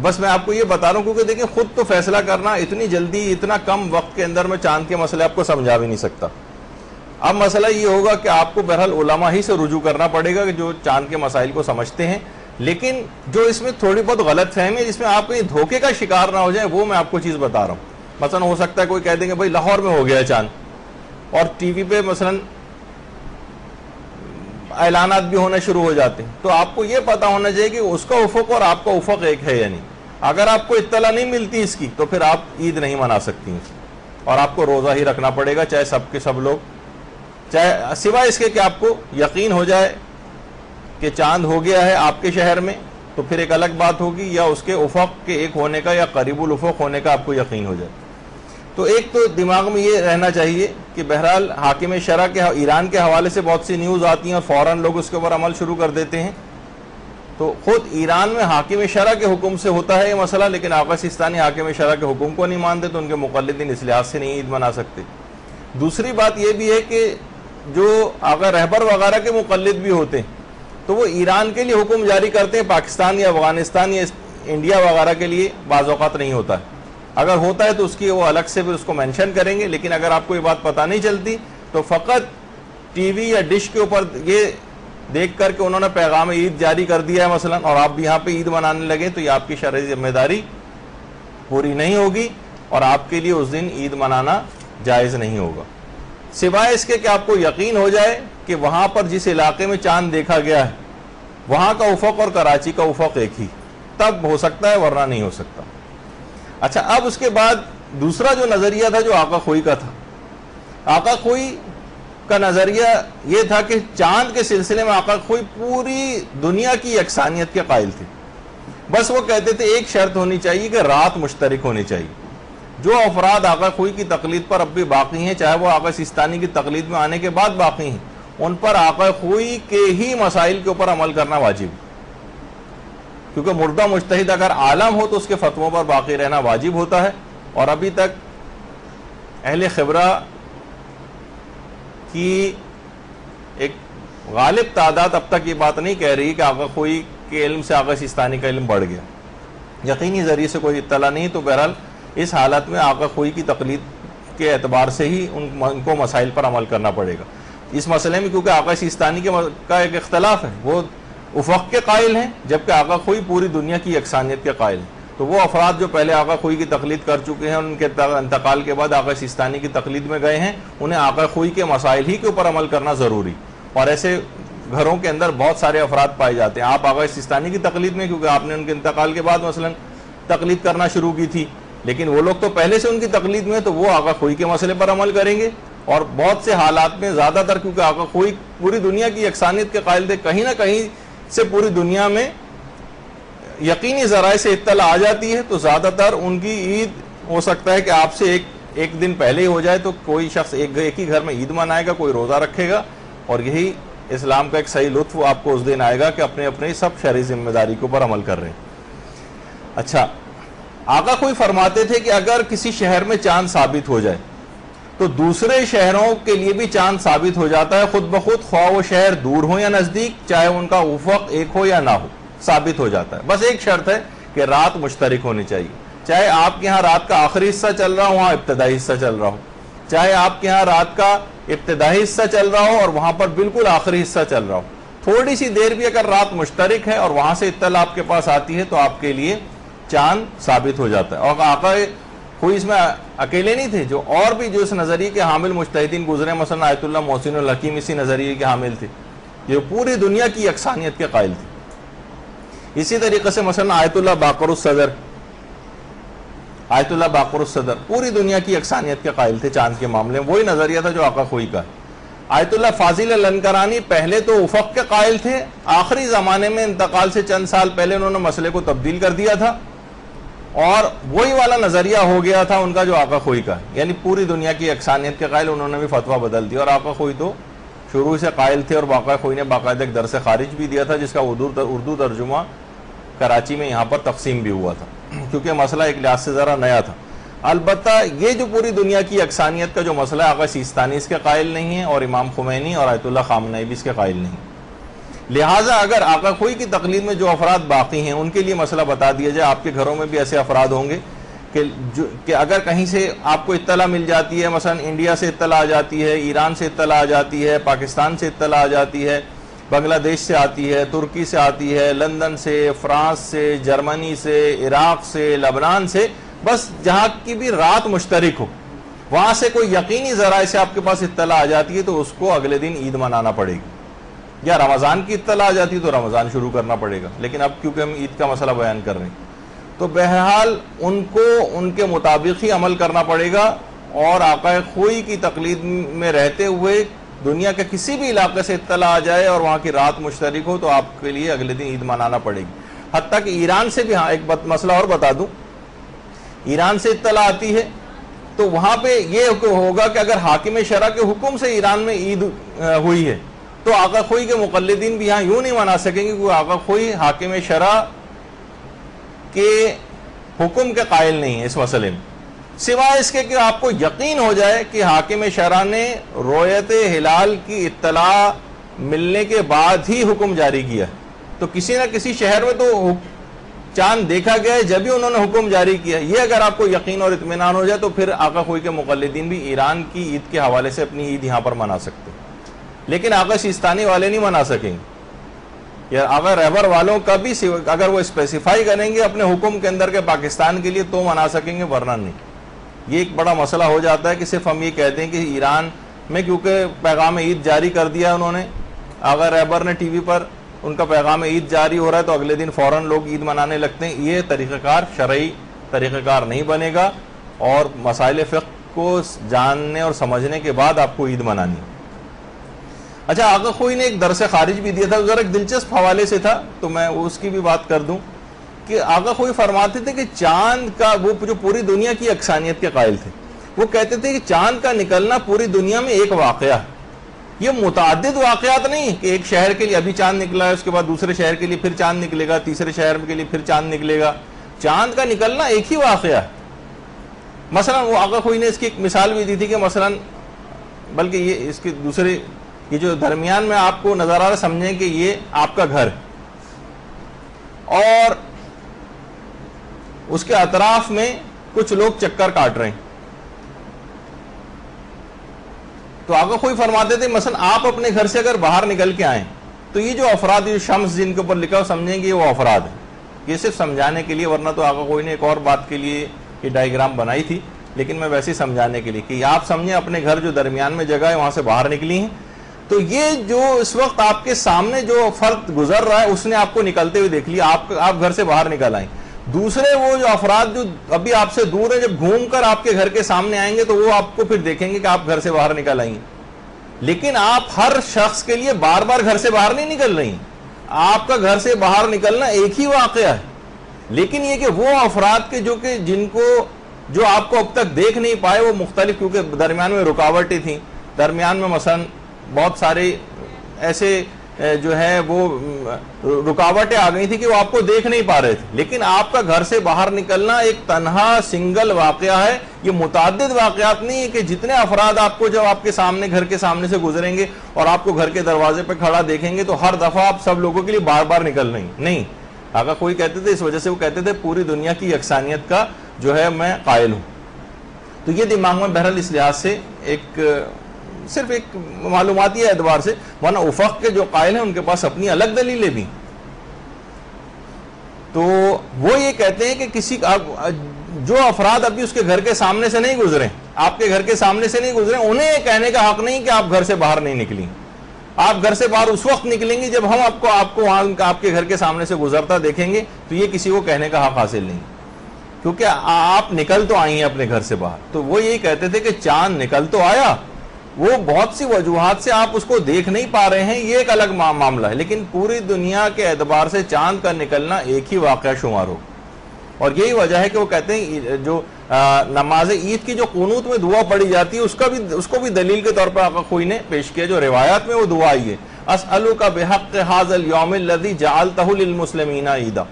بس میں آپ کو یہ بتا رہا ہوں کیونکہ دیکھیں خود تو فیصلہ کرنا اتنی جلدی، اتنا کم وقت کے اندر میں چاند کے مسئلے آپ کو سمجھا بھی نہیں سکتا. اب مسئلہ یہ ہوگا کہ آپ کو بہرحال علماء ہی سے رجوع کرنا پڑے گا کہ جو چاند کے مسائل کو سمجھتے ہیں، لیکن جو اس میں تھوڑی بہت غلط فہمی ہے جس میں آپ کہیں دھوکے کا شکار نہ ہو جائیں، وہ میں آپ کو چیز بتا رہا ہوں. مثلا ہو سکتا ہے کوئی کہہ دیں گے بھائی لاہور میں ہو گیا چاند، اور ٹی وی پہ مثلا اعلانات بھی ہونے شروع ہو جاتے ہیں، تو آپ کو یہ پتا ہونا چاہیے کہ اس کا افق اور آپ کا افق ایک ہے یا نہیں. اگر آپ کو اطلاع نہیں ملتی اس کی تو پھر آپ عید نہیں منا سکتی اور آپ کو روزہ ہی رکھنا پڑے گا، چاہے سب کے سب لوگ، چاہے سوائے اس کے کہ آپ کو یقین ہو جائے کہ چاند ہو گیا ہے آپ کے شہر میں تو پھر ایک الگ بات ہوگی، یا اس کے افق کے ایک ہونے کا یا قریب الافق ہونے کا آپ کو یقین ہو جائے. تو ایک تو دماغ میں یہ رہنا چاہیے کہ بہرحال حاکم شرع کے ایران کے حوالے سے بہت سی نیوز آتی ہیں اور فوراً لوگ اس کے اوپر عمل شروع کر دیتے ہیں، تو خود ایران میں حاکم شرع کے حکم سے ہوتا ہے یہ مسئلہ، لیکن آقا سیستانی حاکم شرع کے حکم کو نہیں مانتے، تو ان کے مقلدین اس لحاظ سے نہیں عید منا سکتے۔ دوسری بات یہ بھی ہے کہ جو آقا رہبر وغیرہ کے مقلد بھی ہوتے ہیں تو وہ ایران کے لیے حکم جاری کرتے ہیں، پاکستان یا افغانستان یا انڈیا وغیرہ کے لیے بعض اوقات نہیں ہوتا ہے۔ اگر ہوتا ہے تو اس کی وہ الگ سے پھر اس کو مینشن کریں گے، لیکن اگر آپ کو یہ بات پتہ نہیں چلتی تو فقط ٹی وی یا ڈش کے اوپر یہ دیکھ کر کے انہوں نے پیغام عید جاری کر دیا ہے مثلا، اور آپ بھی یہاں پہ عید منانے لگے، تو یہ آپ کی شرعی ذمہ داری پوری نہیں ہوگی اور آپ کے لیے اس دن عید منانا جائز نہیں ہوگا، سوائے اس کے کہ آپ کو یقین ہو جائے کہ وہاں پر جس علاقے میں چاند دیکھا گیا ہے وہاں کا افق اور کراچی کا افق ایک ہی، تب ہو سکتا ہے، ورنہ نہیں ہو سکتا۔ اچھا، اب اس کے بعد دوسرا جو نظریہ تھا جو آقا خوئی کا تھا، آقا خوئی کا نظریہ یہ تھا کہ چاند کے سلسلے میں آقا خوئی پوری دنیا کی یکسانیت کے قائل تھے، بس وہ کہتے تھے ایک شرط ہونی چاہیے کہ رات مشترک ہونی چاہیے۔ جو افراد آقا خوئی کی تقلید پر اب بھی باقی ہیں، چاہے وہ آقا سیستانی کی تقلید میں آنے کے بعد باقی ہیں، ان پر آقا خوئی کے ہی مسائل کے اوپر عمل کرنا واجب، کیونکہ مردہ مجتہد اگر عالم ہو تو اس کے فتووں پر باقی رہنا واجب ہوتا ہے، اور ابھی تک اہل خبرہ کی ایک غالب تعداد اب تک یہ بات نہیں کہہ رہی کہ آقا خوئی کے علم سے آقا سیستانی کا علم بڑھ گیا، یقینی ذریعے سے کوئی اطلاع نہیں، تو بہرحال اس حالت میں آقا خوئی کی تقلید کے اعتبار سے ہی ان کو مسائل پر عمل کرنا پڑے گا۔ اس مسئلے میں کیونکہ آقا سیستانی کا ایک اختلاف ہے، وہ افق کے قائل ہیں جبکہ آقا خوئی پوری دنیا کی یکسانیت کے قائل ہیں، تو وہ افراد جو پہلے آقا خوئی کی تقلید کر چکے ہیں، ان کے انتقال کے بعد آقا سیستانی کی تقلید میں گئے ہیں، انہیں آقا خوئی کے مسائل ہی کے اوپر عمل کرنا ضروری، اور ایسے گھروں کے اندر بہت سارے افراد پائے جاتے ہیں۔ آپ آقا سیستانی کی تقلید میں کیونکہ آپ نے ان کے انتقال کے بعد مثلا تقلید کرنا شروع کی تھی، لیکن وہ لوگ تو پہلے سے ان کی تقلید میں، تو وہ آقا خوئی کے مسئلے پر عمل کریں گے، اور بہت سے حالات میں زیادہ تر کیونکہ آقا خوئی پوری دنیا کی یکسانیت کے قائل تھے، کہیں نہ کہیں سے پوری دنیا میں یقینی ذرائع سے اطلاع آ جاتی ہے، تو زیادہ تر ان کی عید ہو سکتا ہے کہ آپ سے ایک دن پہلے ہی ہو جائے، تو کوئی شخص ایک ہی گھر میں عید منائے گا، کوئی روزہ رکھے گا، اور یہی اسلام کا ایک صحیح لطف آپ کو اس دن آئے گا کہ اپنے اپنے سب شرعی ذمہ داری کے اوپر عمل کر رہے ہیں۔ اچھا، آقا خوئی فرماتے تھے کہ اگر کسی شہر میں چاند ثابت ہو جائے تو دوسرے شہروں کے لیے بھی چاند ثابت ہو جاتا ہے خود بخود، خواہ وہ شہر دور ہو یا نزدیک، چاہے ان کا افق ایک ہو یا نہ ہو، ثابت ہو جاتا ہے۔ بس ایک شرط ہے کہ رات مشترک ہونی چاہیے، چاہے آپ کے ہاں رات کا آخری حصہ چل رہا ہو، وہاں ابتدائی حصہ چل رہا ہو، چاہے آپ کے ہاں رات کا ابتدائی حصہ چل رہا ہو اور وہاں پر بالکل آخری حصہ چل رہا ہو، تھوڑی سی دیر بھی اگر رات مشترک ہے اور وہاں سے اطلاع آپ کے پاس آتی ہے تو آپ کے لیے چاند ثابت ہو جاتا ہے۔ اور آقا کوئی اس میں اکیلے نہیں تھے، جو اور بھی جو اس نظریے کے حامل مجتہدین گزرے، مثلا آیت اللہ محسن الحکیم اسی نظریے کے حامل تھے، جو پوری دنیا کی یکسانیت کے قائل تھے۔ اسی طریقے سے مثلا آیت اللہ باقر الصدر پوری دنیا کی یکسانیت کے قائل تھے چاند کے معاملے میں، وہی نظریہ تھا جو آقا خوئی کا ہے۔ آیت اللہ فاضل الانکرانی پہلے تو افق کے قائل تھے، آخری زمانے میں انتقال سے چند سال پہلے انہوں نے مسئلے کو تبدیل کر دیا تھا، اور وہی والا نظریہ ہو گیا تھا ان کا جو آقا خوئی کا ہے، یعنی پوری دنیا کی یکسانیت کے قائل، انہوں نے بھی فتویٰ بدل دیا، اور آقا خوئی تو شروع سے قائل تھے، اور آقا خوئی نے باقاعدہ ایک درس خارج بھی دیا تھا جس کا اردو ترجمہ کراچی میں یہاں پر تقسیم بھی ہوا تھا، کیونکہ مسئلہ ایک لحاظ سے ذرا نیا تھا۔ البتہ یہ جو پوری دنیا کی یکسانیت کا جو مسئلہ ہے، آقا سیستانی اس کے قائل نہیں ہے، اور امام خمینی اور آیت اللہ خامنئی بھی اس کے قائل نہیں، لہٰذا اگر آقا خوئی کی تقلید میں جو افراد باقی ہیں ان کے لیے مسئلہ بتا دیا جائے، آپ کے گھروں میں بھی ایسے افراد ہوں گے کہ اگر کہیں سے آپ کو اطلاع مل جاتی ہے، مثلا انڈیا سے اطلاع آ جاتی ہے، ایران سے اطلاع آ جاتی ہے، پاکستان سے اطلاع آ جاتی ہے، بنگلہ دیش سے آتی ہے، ترکی سے آتی ہے، لندن سے، فرانس سے، جرمنی سے، عراق سے، لبنان سے، بس جہاں کی بھی رات مشترک ہو، وہاں سے کوئی یقینی ذرائع سے آپ کے پاس اطلاع آ جاتی ہے تو اس کو اگلے دن عید منانا پڑے گی، یا رمضان کی اطلاع آ جاتی ہے تو رمضان شروع کرنا پڑے گا، لیکن اب کیونکہ ہم عید کا مسئلہ بیان کر رہے ہیں تو بہرحال ان کو ان کے مطابق ہی عمل کرنا پڑے گا، اور آقا خوئی کی تقلید میں رہتے ہوئے دنیا کے کسی بھی علاقے سے اطلاع آ جائے اور وہاں کی رات مشترک ہو تو آپ کے لیے اگلے دن عید منانا پڑے گی۔ حتیٰ کہ ایران سے بھی، ہاں ایک مسئلہ اور بتا دوں، ایران سے اطلاع آتی ہے تو وہاں پہ یہ ہوگا کہ اگر حاکم شرع کے حکم سے ایران میں عید ہوئی ہے تو آقا خوئی کے مقلدین بھی یہاں یوں نہیں منا سکیں گے کہ آقا خوئی حاکم شرع کے حکم کے قائل نہیں ہے اس مسئلے میں، سوائے اس کے کہ آپ کو یقین ہو جائے کہ حاکم شرع نے رؤیت ہلال کی اطلاع ملنے کے بعد ہی حکم جاری کیا، تو کسی نہ کسی شہر میں تو چاند دیکھا گیا ہے جب ہی انہوں نے حکم جاری کیا. یہ اگر آپ کو یقین اور اطمینان ہو جائے تو پھر آقا خوئی کے مقلدین بھی ایران کی عید کے حوالے سے اپنی عید یہاں پر منا سکتے ہیں، لیکن آقا سیستانی والے نہیں منا سکیں گے، یا آقا رہبر والوں کا بھی اگر وہ اسپیسیفائی کریں گے اپنے حکم کے اندر کے پاکستان کے لیے تو منا سکیں گے، ورنہ نہیں. یہ ایک بڑا مسئلہ ہو جاتا ہے کہ صرف ہم یہ کہتے ہیں کہ ایران میں کیونکہ پیغام عید جاری کر دیا انہوں نے، آقا رہبر نے ٹی وی پر ان کا پیغام عید جاری ہو رہا ہے تو اگلے دن فوراً لوگ عید منانے لگتے ہیں. یہ طریقہ کار شرعی طریقہ کار نہیں بنے گا، اور مسائل فقہ کو جاننے اور سمجھنے کے بعد آپ کو عید منانی. اچھا، آقا خوئی نے ایک درس خارج بھی دیا تھا، ذرا ایک دلچسپ حوالے سے تھا تو میں اس کی بھی بات کر دوں کہ آقا خوئی فرماتے تھے کہ چاند کا، وہ جو پوری دنیا کی یکسانیت کے قائل تھے، وہ کہتے تھے کہ چاند کا نکلنا پوری دنیا میں ایک واقعہ ہے، یہ متعدد واقعات نہیں کہ ایک شہر کے لیے ابھی چاند نکلا ہے، اس کے بعد دوسرے شہر کے لیے پھر چاند نکلے گا، تیسرے شہر کے لیے پھر چاند نکلے گا. چاند کا نکلنا ایک ہی واقعہ ہے. مثلا وہ آقا خوئی نے اس کی ایک مثال بھی دی تھی کہ مثلا، بلکہ یہ اس کے دوسرے، یہ جو درمیان میں آپ کو نظر آ رہا سمجھیں کہ یہ آپ کا گھر اور اس کے اطراف میں کچھ لوگ چکر کاٹ رہے ہیں. تو آقا خوئی فرماتے تھے مثلا آپ اپنے گھر سے اگر باہر نکل کے آئیں تو یہ جو افراد، یہ شمس جن کے اوپر لکھا ہو، سمجھیں گے وہ افراد ہیں. یہ صرف سمجھانے کے لیے، ورنہ تو آقا خوئی نے ایک اور بات کے لیے یہ ڈائیگرام بنائی تھی، لیکن میں ویسے ہی سمجھانے کے لیے کہ آپ سمجھیں اپنے گھر جو درمیان میں جگہ ہے وہاں سے باہر نکلی ہیں، تو یہ جو اس وقت آپ کے سامنے جو فرد گزر رہا ہے اس نے آپ کو نکلتے ہوئے دیکھ لیا، آپ گھر سے باہر نکل آئیں. دوسرے وہ جو افراد جو ابھی آپ سے دور ہیں، جب گھوم کر آپ کے گھر کے سامنے آئیں گے تو وہ آپ کو پھر دیکھیں گے کہ آپ گھر سے باہر نکل آئیں. لیکن آپ ہر شخص کے لیے بار بار گھر سے باہر نہیں نکل رہی، آپ کا گھر سے باہر نکلنا ایک ہی واقعہ ہے. لیکن یہ کہ وہ افراد کے جو آپ کو اب تک دیکھ نہیں پائے، وہ مختلف، کیونکہ درمیان میں رکاوٹیں تھیں، درمیان میں مثلا بہت سارے ایسے جو ہے وہ رکاوٹیں آ گئی تھی کہ وہ آپ کو دیکھ نہیں پا رہے تھے. لیکن آپ کا گھر سے باہر نکلنا ایک تنہا سنگل واقعہ ہے. یہ متعدد واقعات نہیں ہے کہ جتنے افراد آپ کو جب آپ کے سامنے، گھر کے سامنے سے گزریں گے اور آپ کو گھر کے دروازے پہ کھڑا دیکھیں گے تو ہر دفعہ آپ سب لوگوں کے لیے بار بار نکل رہی ہیں. نہیں، آقا کوئی کہتے تھے، اس وجہ سے وہ کہتے تھے پوری دنیا کی یکسانیت کا جو ہے میں قائل ہوں. تو یہ دماغ میں بہرحال اس لحاظ سے ایک صرف ایک معلوماتی اعتبار سے، ورنہ افق کے جو قائل ہیں ان کے پاس اپنی الگ دلیلیں بھی. تو وہ یہ کہتے ہیں کہ کسی جو افراد ابھی اس کے گھر کے سامنے سے نہیں گزرے، آپ کے گھر کے سامنے سے نہیں گزرے، انہیں یہ کہنے کا حق نہیں کہ آپ گھر سے باہر نہیں نکلیں. آپ گھر سے باہر اس وقت نکلیں گے جب ہم آپ کو وہاں آپ کے گھر کے سامنے سے گزرتا دیکھیں گے، تو یہ کسی کو کہنے کا حق حاصل نہیں، کیونکہ آپ نکل تو آئی ہیں اپنے گھر سے باہر. تو وہ یہی کہتے تھے کہ چاند نکل تو آیا، وہ بہت سی وجوہات سے آپ اس کو دیکھ نہیں پا رہے ہیں، یہ ایک الگ معاملہ ہے، لیکن پوری دنیا کے اعتبار سے چاند کا نکلنا ایک ہی واقعہ شمار ہو. اور یہی وجہ ہے کہ وہ کہتے ہیں جو نماز عید کی جو قنوت میں دعا پڑھی جاتی ہے اس کو بھی دلیل کے طور پر آقا خوئی نے پیش کیا. جو روایات میں وہ دعا آئی ہے، اسألک بحق ھذا اليوم الذی جعلتہ للمسلمین عیدا،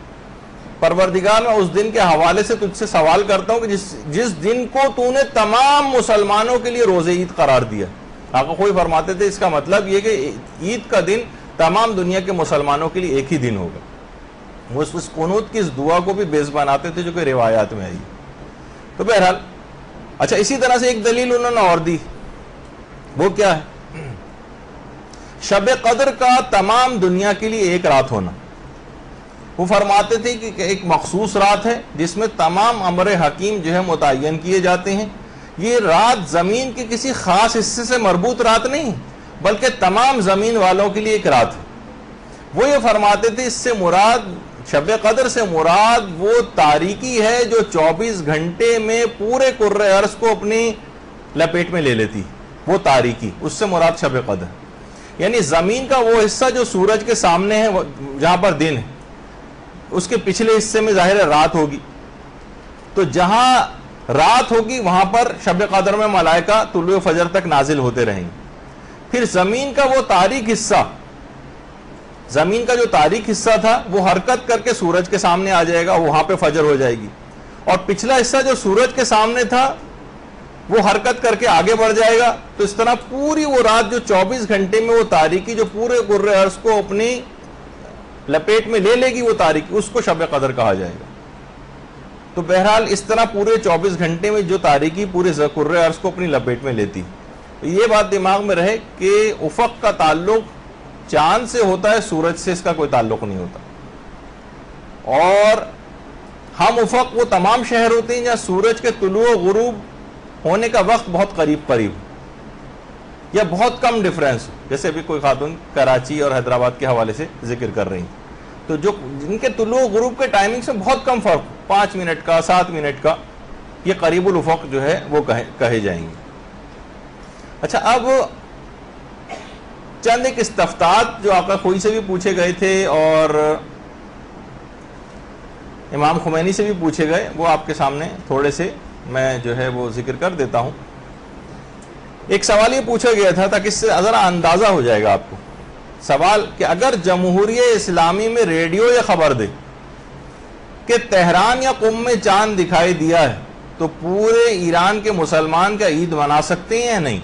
پروردگار میں اس دن کے حوالے سے تجھ سے سوال کرتا ہوں کہ جس دن کو تو نے تمام مسلمانوں کے لیے روز عید قرار دیا. آقا خوئی فرماتے تھے اس کا مطلب یہ کہ عید کا دن تمام دنیا کے مسلمانوں کے لیے ایک ہی دن ہوگا. وہ اس قنوت کی اس دعا کو بھی بیس بناتے تھے جو کہ روایات میں آئی. تو بہرحال اچھا، اسی طرح سے ایک دلیل انہوں نے اور دی، وہ کیا ہے؟ شب قدر کا تمام دنیا کے لیے ایک رات ہونا. وہ فرماتے تھے کہ ایک مخصوص رات ہے جس میں تمام امر حکیم جو ہے متعین کیے جاتے ہیں. یہ رات زمین کے کسی خاص حصے سے مربوط رات نہیں، بلکہ تمام زمین والوں کے لیے ایک رات ہے. وہ یہ فرماتے تھے اس سے مراد، شب قدر سے مراد وہ تاریکی ہے جو 24 گھنٹے میں پورے کرۂ ارض کو اپنی لپیٹ میں لے لیتی، وہ تاریکی، اس سے مراد شب قدر. یعنی زمین کا وہ حصہ جو سورج کے سامنے ہے جہاں پر دن ہے، اس کے پچھلے حصے میں ظاہر ہے رات ہوگی. تو جہاں رات ہوگی وہاں پر شب قدر میں ملائکہ طلوع فجر تک نازل ہوتے رہیں گے. پھر زمین کا وہ تاریک حصہ، زمین کا جو تاریک حصہ تھا وہ حرکت کر کے سورج کے سامنے آ جائے گا، وہاں پہ فجر ہو جائے گی، اور پچھلا حصہ جو سورج کے سامنے تھا وہ حرکت کر کے آگے بڑھ جائے گا. تو اس طرح پوری وہ رات جو 24 گھنٹے میں وہ تاریکی جو پورے کرۂ ارض کو اپنی لپیٹ میں لے لے گی، وہ تاریکی، اس کو شب قدر کہا جائے گا. تو بہرحال اس طرح پورے 24 گھنٹے میں جو تاریکی پورے کرۂ ارض کو اپنی لپیٹ میں لیتی. یہ بات دماغ میں رہے کہ افق کا تعلق چاند سے ہوتا ہے، سورج سے اس کا کوئی تعلق نہیں ہوتا. اور ہم افق وہ تمام شہر ہوتے ہیں جہاں سورج کے طلوع و غروب ہونے کا وقت بہت قریب یا بہت کم ڈیفرنس، جیسے ابھی کوئی خاتون کراچی اور حیدرآباد کے حوالے سے ذکر کر رہی ہیں، تو جو جن کے طلوع و غروب کے ٹائمنگ سے بہت کم فرق، 5 منٹ کا 7 منٹ کا، یہ قریب الافق جو ہے وہ کہے جائیں گے. اچھا، اب چند ایک استفتاءات جو آقا خوئی سے بھی پوچھے گئے تھے اور امام خمینی سے بھی پوچھے گئے، وہ آپ کے سامنے تھوڑے سے میں جو ہے وہ ذکر کر دیتا ہوں. ایک سوال یہ پوچھا گیا تھا تاکہ اس سے ذرا اندازہ ہو جائے گا آپ کو. سوال کہ اگر جمہوریہ اسلامی میں ریڈیو یہ خبر دے کہ تہران یا قم میں چاند دکھائی دیا ہے تو پورے ایران کے مسلمان کیا عید منا سکتے ہیں یا نہیں؟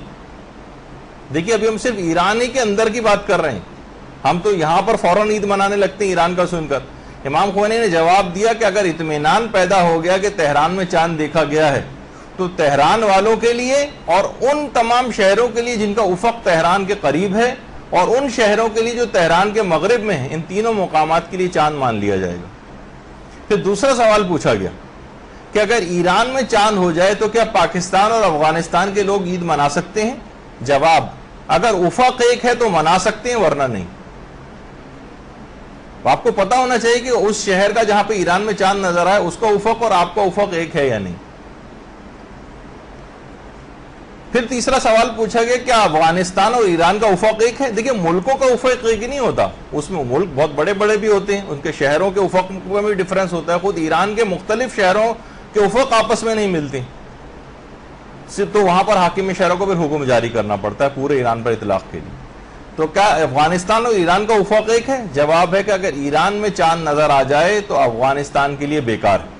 دیکھیے ابھی ہم صرف ایران ہی کے اندر کی بات کر رہے ہیں، ہم تو یہاں پر فوراً عید منانے لگتے ہیں ایران کا سن کر. امام خمینی نے جواب دیا کہ اگر اطمینان پیدا ہو گیا کہ تہران میں چاند دیکھا گیا ہے تو تہران والوں کے لیے اور ان تمام شہروں کے لیے جن کا افق تہران کے قریب ہے اور ان شہروں کے لیے جو تہران کے مغرب میں ہیں، ان تینوں مقامات کے لیے چاند مان لیا جائے گا. پھر دوسرا سوال پوچھا گیا کہ اگر ایران میں چاند ہو جائے تو کیا پاکستان اور افغانستان کے لوگ عید منا سکتے ہیں؟ جواب، اگر افق ایک ہے تو منا سکتے ہیں ورنہ نہیں. آپ کو پتا ہونا چاہیے کہ اس شہر کا جہاں پہ ایران میں چاند نظر آئے اس کا افق اور آپ کا افق ایک ہے یا نہیں. پھر تیسرا سوال پوچھا گیا کیا افغانستان اور ایران کا افق ایک ہے؟ دیکھیں ملکوں کا افق ایک نہیں ہوتا، اس میں ملک بہت بڑے بڑے بھی ہوتے ہیں، ان کے شہروں کے افق میں بھی ڈیفرنس ہوتا ہے. خود ایران کے مختلف شہروں کے افق آپس میں نہیں ملتے، صرف تو وہاں پر حاکم شہروں کو پھر حکم جاری کرنا پڑتا ہے پورے ایران پر اطلاق کے لیے. تو کیا افغانستان اور ایران کا افق ایک ہے؟ جواب ہے کہ اگر ایران میں چاند نظر آ جائے تو افغانستان کے لیے بیکار ہے،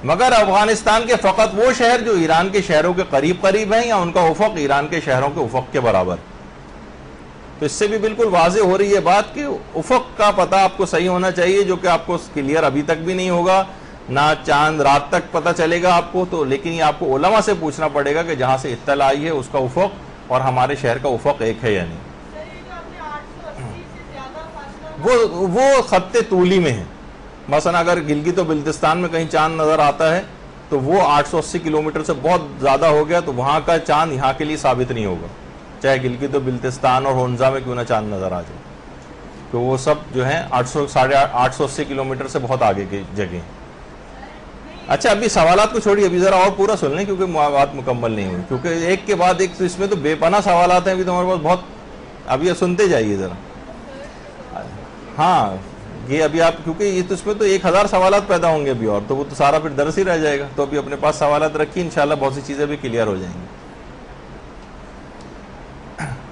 مگر افغانستان کے فقط وہ شہر جو ایران کے شہروں کے قریب ہیں یا ان کا افق ایران کے شہروں کے افق کے برابر. تو اس سے بھی بالکل واضح ہو رہی ہے بات کہ افق کا پتہ آپ کو صحیح ہونا چاہیے، جو کہ آپ کو کلیئر ابھی تک بھی نہیں ہوگا، نہ چاند رات تک پتہ چلے گا آپ کو. تو لیکن یہ آپ کو علماء سے پوچھنا پڑے گا کہ جہاں سے اطلاع آئی ہے اس کا افق اور ہمارے شہر کا افق ایک ہے یا نہیں. وہ خط طولی میں ہے. مثلا اگر گلگت و بلتستان میں کہیں چاند نظر آتا ہے تو وہ 880 کلومیٹر سے بہت زیادہ ہو گیا تو وہاں کا چاند یہاں کے لیے ثابت نہیں ہوگا، چاہے گلگت و بلتستان اور ہونزا میں کیوں نہ چاند نظر آ جائے، تو وہ سب جو ہیں 880 کلومیٹر سے بہت آگے کی جگہ. اچھا ابھی سوالات کو چھوڑی، ابھی ذرا اور پورا سن لیں کیونکہ بات مکمل نہیں ہوئی، کیونکہ ایک کے بعد ایک تو اس میں تو بے پناہ سوالات ہیں ابھی تو ہمارے پاس بہت. ابھی یہ سنتے جائیے ذرا. ہاں یہ ابھی آپ کیونکہ یہ تو اس میں تو 1000 سوالات پیدا ہوں گے ابھی، اور تو وہ تو سارا پھر درس ہی رہ جائے گا. تو ابھی اپنے پاس سوالات رکھیے، انشاءاللہ بہت سی چیزیں بھی کلیئر ہو جائیں گی.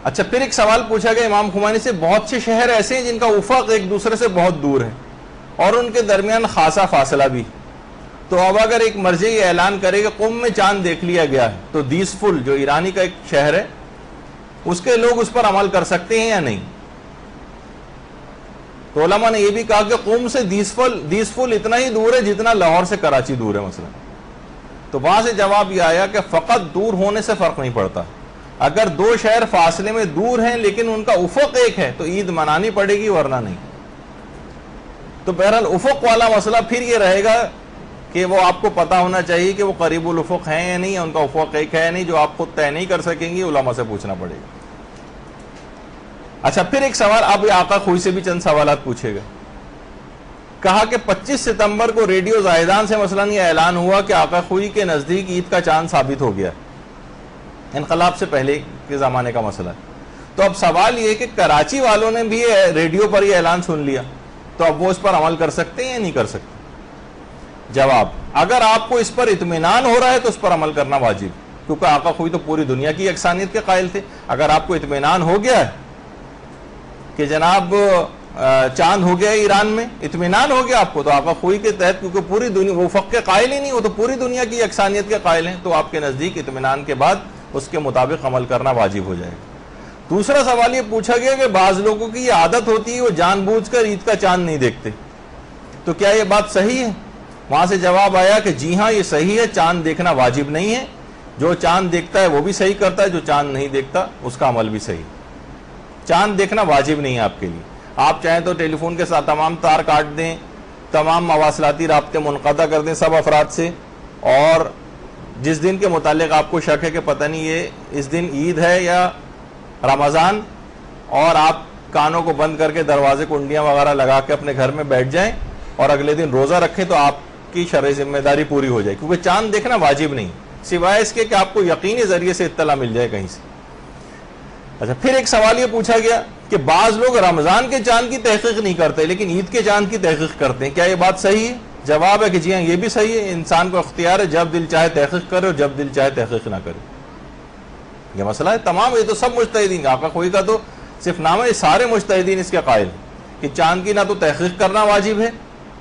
اچھا پھر ایک سوال پوچھا گیا امام خمینی سے، بہت سے شہر ایسے ہیں جن کا افق ایک دوسرے سے بہت دور ہے اور ان کے درمیان خاصا فاصلہ بھی، تو اب اگر ایک مرجع یہ اعلان کرے کہ قم میں چاند دیکھ لیا گیا ہے تو دیسفل جو ایرانی کا ایک شہر ہے اس کے لوگ اس پر عمل کر سکتے ہیں یا نہیں؟ تو علماء نے یہ بھی کہا کہ قم سے دیسفل اتنا ہی دور ہے جتنا لاہور سے کراچی دور ہے مثلا. تو وہاں سے جواب یہ آیا کہ فقط دور ہونے سے فرق نہیں پڑتا، اگر دو شہر فاصلے میں دور ہیں لیکن ان کا افق ایک ہے تو عید منانی پڑے گی ورنہ نہیں. تو بہرحال افق والا مسئلہ پھر یہ رہے گا کہ وہ آپ کو پتا ہونا چاہیے کہ وہ قریب الافق ہیں یا نہیں، ان کا افق ایک ہے یا نہیں، جو آپ خود طے نہیں کر سکیں گے، علماء سے پوچھنا پڑے گا. اچھا پھر ایک سوال اب آقا خوئی سے بھی چند سوالات پوچھے گا. کہا کہ 25 ستمبر کو ریڈیو زاہدان سے مثلا یہ اعلان ہوا کہ آقا خوئی کے نزدیک عید کا چاند ثابت ہو گیا، انقلاب سے پہلے کے زمانے کا مسئلہ ہے. تو اب سوال یہ کہ کراچی والوں نے بھی ریڈیو پر یہ اعلان سن لیا تو اب وہ اس پر عمل کر سکتے ہیں یا نہیں کر سکتے؟ جواب، اگر آپ کو اس پر اطمینان ہو رہا ہے تو اس پر عمل کرنا واجب، کیونکہ آقا خوئی تو پوری دنیا کی یکسانیت کے قائل تھے. اگر آپ کو اطمینان ہو گیا ہے کہ جناب چاند ہو گیا ایران میں، اطمینان ہو گیا آپ کو، تو آقا خوئی کے تحت، کیونکہ پوری دنیا وہ افق کے قائل ہی نہیں، وہ تو پوری دنیا کی یکسانیت کے قائل ہیں، تو آپ کے نزدیک اطمینان کے بعد اس کے مطابق عمل کرنا واجب ہو جائے گا. دوسرا سوال یہ پوچھا گیا کہ بعض لوگوں کی یہ عادت ہوتی ہے وہ جان بوجھ کر عید کا چاند نہیں دیکھتے، تو کیا یہ بات صحیح ہے؟ وہاں سے جواب آیا کہ جی ہاں یہ صحیح ہے، چاند دیکھنا واجب نہیں ہے. جو چاند دیکھتا ہے وہ بھی صحیح کرتا ہے، جو چاند نہیں دیکھتا اس کا عمل بھی صحیح. چاند دیکھنا واجب نہیں ہے آپ کے لیے. آپ چاہیں تو ٹیلی فون کے ساتھ تمام تار کاٹ دیں، تمام مواصلاتی رابطے منقطع کر دیں سب افراد سے، اور جس دن کے متعلق آپ کو شک ہے کہ پتہ نہیں یہ اس دن عید ہے یا رمضان، اور آپ کانوں کو بند کر کے دروازے کنڈیاں وغیرہ لگا کے اپنے گھر میں بیٹھ جائیں اور اگلے دن روزہ رکھیں، تو آپ کی شرعی ذمہ داری پوری ہو جائے، کیونکہ چاند دیکھنا واجب نہیں سوائے اس کے کہ آپ کو یقینی ذریعے سے اطلاع مل جائے کہیں سے. اچھا، پھر ایک سوال یہ پوچھا گیا کہ بعض لوگ رمضان کے چاند کی تحقیق نہیں کرتے لیکن عید کے چاند کی تحقیق کرتے ہیں، کیا یہ بات صحیح ہے؟ جواب ہے کہ جی ہاں یہ بھی صحیح ہے. انسان کو اختیار ہے، جب دل چاہے تحقیق کرے اور جب دل چاہے تحقیق نہ کرے. یہ مسئلہ ہے تمام، یہ تو سب مجتہدین، آقا خوئی کا تو صرف نام ہے، یہ سارے مجتہدین اس کے قائل کہ چاند کی نہ تو تحقیق کرنا واجب ہے،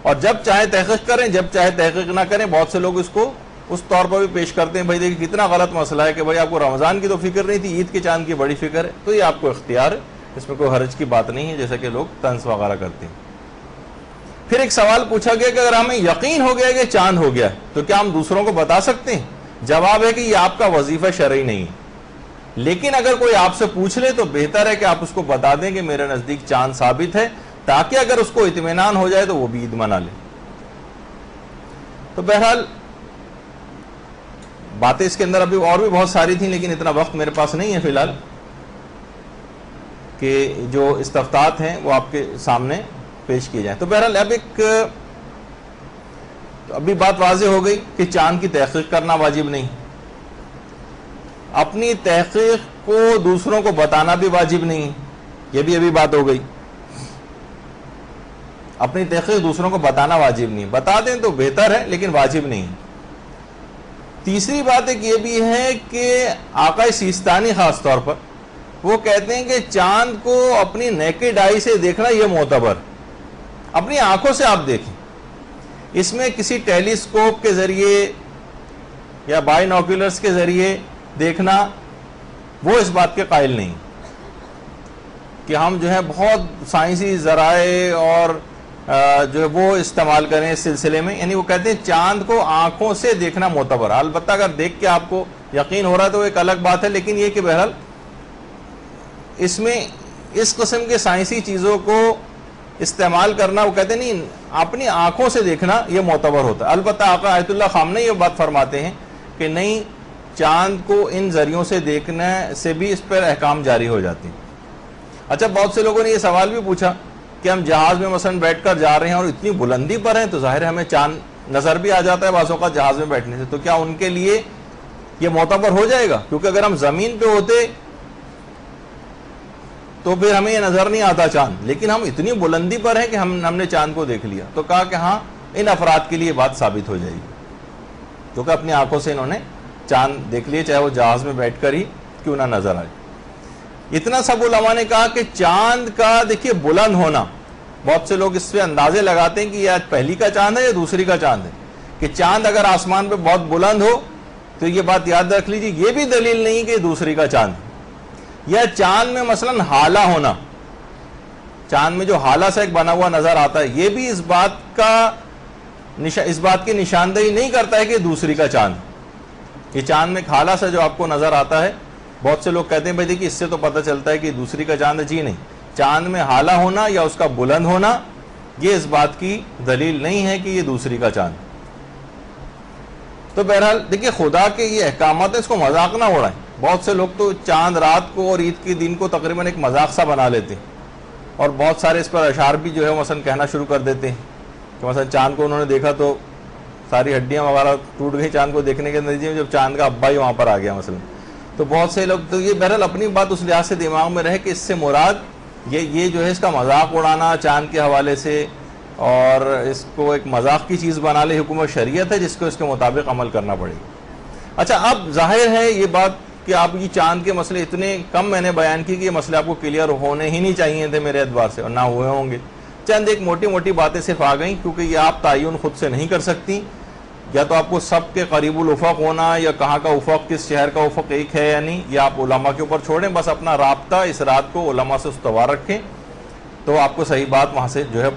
اور جب چاہے تحقیق کریں جب چاہے تحقیق نہ کریں. بہت سے لوگ اس کو اس طور پر بھی پیش کرتے ہیں، بھائی دیکھیں کتنا غلط مسئلہ ہے کہ بھائی آپ کو رمضان کی تو فکر نہیں تھی، عید کے چاند کی بڑی فکر ہے. تو یہ آپ کو اختیار ہے، اس میں کوئی حرج کی بات نہیں ہے، جیسا کہ لوگ طنز وغیرہ کرتے ہیں. پھر ایک سوال پوچھا گیا کہ اگر ہمیں یقین ہو گیا کہ چاند ہو گیا تو کیا ہم دوسروں کو بتا سکتے ہیں؟ جواب ہے کہ یہ آپ کا وظیفہ شرعی نہیں ہے، لیکن اگر کوئی آپ سے پوچھ لے تو بہتر ہے کہ آپ اس کو بتا دیں کہ میرے نزدیک چاند ثابت ہے، تاکہ اگر اس کو اطمینان ہو جائے تو وہ بھی عید منا لے. تو بہرحال باتیں اس کے اندر ابھی اور بھی بہت ساری تھیں، لیکن اتنا وقت میرے پاس نہیں ہے فی الحال کہ جو استفتاءات ہیں وہ آپ کے سامنے پیش کیے جائیں. تو بہرحال اب ابھی بات واضح ہو گئی کہ چاند کی تحقیق کرنا واجب نہیں، اپنی تحقیق کو دوسروں کو بتانا بھی واجب نہیں، یہ بھی ابھی بات ہو گئی. اپنی تحقیق دوسروں کو بتانا واجب نہیں، بتا دیں تو بہتر ہے لیکن واجب نہیں. تیسری بات ایک یہ بھی ہے کہ آقا سیستانی خاص طور پر وہ کہتے ہیں کہ چاند کو اپنی نیکڈ آئی سے دیکھنا یہ معتبر، اپنی آنکھوں سے آپ دیکھیں، اس میں کسی ٹیلیسکوپ کے ذریعے یا بائنوکولرز کے ذریعے دیکھنا وہ اس بات کے قائل نہیں کہ ہم جو ہے بہت سائنسی ذرائع اور جو ہے وہ استعمال کریں اس سلسلے میں. یعنی وہ کہتے ہیں چاند کو آنکھوں سے دیکھنا معتبر، البتہ اگر دیکھ کے آپ کو یقین ہو رہا ہے تو ایک الگ بات ہے، لیکن یہ کہ بہرحال اس میں اس قسم کے سائنسی چیزوں کو استعمال کرنا، وہ کہتے ہیں نہیں، اپنی آنکھوں سے دیکھنا یہ معتبر ہوتا ہے. البتہ آقا آیت اللہ خامنہ یہ بات فرماتے ہیں کہ نہیں، چاند کو ان ذریعوں سے دیکھنے سے بھی اس پر احکام جاری ہو جاتے ہیں. اچھا، بہت سے لوگوں نے یہ سوال بھی پوچھا کہ ہم جہاز میں مثلا بیٹھ کر جا رہے ہیں اور اتنی بلندی پر ہیں تو ظاہر ہے ہمیں چاند نظر بھی آ جاتا ہے بعض اوقات جہاز میں بیٹھنے سے، تو کیا ان کے لیے یہ معتبر ہو جائے گا؟ کیونکہ اگر ہم زمین پہ ہوتے تو پھر ہمیں یہ نظر نہیں آتا چاند، لیکن ہم اتنی بلندی پر ہیں کہ ہم نے چاند کو دیکھ لیا. تو کہا کہ ہاں، ان افراد کے لیے بات ثابت ہو جائے گی کیونکہ اپنی آنکھوں سے انہوں نے چاند دیکھ لیے، چاہے وہ جہاز میں بیٹھ کر ہی کیوں نہ نظر آئے. اتنا سب علماء نے کہا کہ چاند کا دیکھیے بلند ہونا، بہت سے لوگ اس سے اندازے لگاتے ہیں کہ یہ آج پہلی کا چاند ہے یا دوسری کا چاند ہے، کہ چاند اگر آسمان پہ بہت بلند ہو تو یہ بات یاد رکھ لیجیے یہ بھی دلیل نہیں کہ دوسری کا چاند ہے. یا چاند میں مثلا ہالہ ہونا، چاند میں جو ہالہ سے ایک بنا ہوا نظر آتا ہے، یہ بھی اس بات کی نشاندہی نہیں کرتا ہے کہ دوسری کا چاند. یہ چاند میں ایک ہالہ سے جو آپ کو نظر آتا ہے، بہت سے لوگ کہتے ہیں بھائی دیکھیے اس سے تو پتہ چلتا ہے کہ دوسری کا چاند ہے. جی نہیں، چاند میں ہالہ ہونا یا اس کا بلند ہونا یہ اس بات کی دلیل نہیں ہے کہ یہ دوسری کا چاند. تو بہرحال دیکھیے خدا کے یہ احکامات ہیں، اس کو مذاق نہ اڑائیں. بہت سے لوگ تو چاند رات کو اور عید کے دن کو تقریباً ایک مذاق سا بنا لیتے ہیں، اور بہت سارے اس پر اشعار بھی جو ہے مثلا کہنا شروع کر دیتے ہیں کہ مثلا چاند کو انہوں نے دیکھا تو ساری ہڈیاں وغیرہ ٹوٹ گئی چاند کو دیکھنے کے نتیجے میں، جب چاند کا ابا ہی وہاں پر آ گیا مثلا. تو بہت سے لوگ تو یہ بہرحال اپنی بات اس لحاظ سے دماغ میں رہے کہ اس سے مراد یہ جو ہے اس کا مذاق اڑانا چاند کے حوالے سے اور اس کو ایک مذاق کی چیز بنا لے، حکم و شریعت ہے جس کو اس کے مطابق عمل کرنا پڑے گا. اچھا اب ظاہر ہے یہ بات کہ آپ یہ چاند کے مسئلے اتنے کم میں نے بیان کی کہ یہ مسئلے آپ کو کلیئر ہونے ہی نہیں چاہیے تھے میرے اعتبار سے، اور نہ ہوئے ہوں گے. چند ایک موٹی موٹی باتیں صرف آ گئیں کیونکہ یہ آپ تعین خود سے نہیں کر سکتی، یا تو آپ کو سب کے قریب الافق ہونا، یا کہاں کا افق کس شہر کا افق ایک ہے یا نہیں، یا آپ علماء کے اوپر چھوڑیں. بس اپنا رابطہ اس رات کو علماء سے استوار رکھیں تو آپ کو صحیح بات وہاں سے جو ہے